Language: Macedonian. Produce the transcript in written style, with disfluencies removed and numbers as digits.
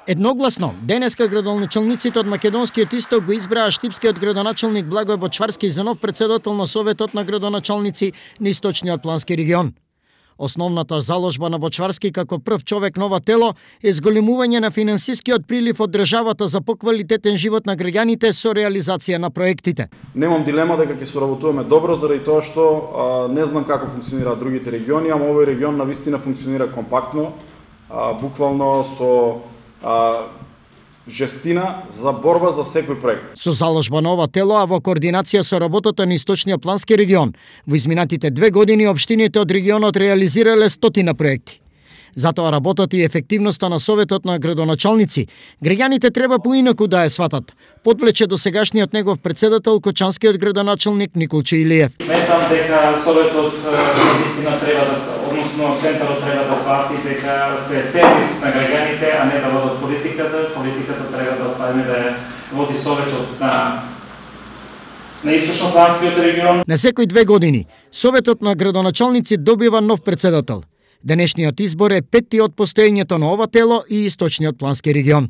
Едногласно, денеска градоначалниците од Македонскиот исток го избраа штипскиот градоначалник Благој Бочварски за нов претседател на Советот на градоначалници на Источниот плански регион. Основната заложба на Бочварски како прв човек на ова тело е зголемување на финансискиот прилив од државата за поквалитетен живот на граѓаните со реализација на проектите. Немам дилема дека ќе соработуваме добро заради тоа што не знам како функционираат другите региони, ама овој регион навистина функционира компактно, буквално со жестина за борба за секој проект. Со заложба на ова тело, а во координација со работата на Источниот плански регион, во изминатите 2 години општините од регионот реализирале 100 проекти. Затоа работата и ефективноста на Советот на градоначалници, граѓаните треба поинаку да ја сватат, подвлече до сегашниот негов претседател, кочанскиот градоначалник Николче Илиев. Сметам дека Советот наистина треба да, односно центарот треба да свати дека се сервис на граѓаните, а не да водат политиката. Политиката треба да оставиме да ја води Советот на Источно-планскиот регион. На секој 2 години, Советот на градоначалници добива нов претседател. Денешниот избор е 5-ти од постоењето на ова тело и Источниот плански регион.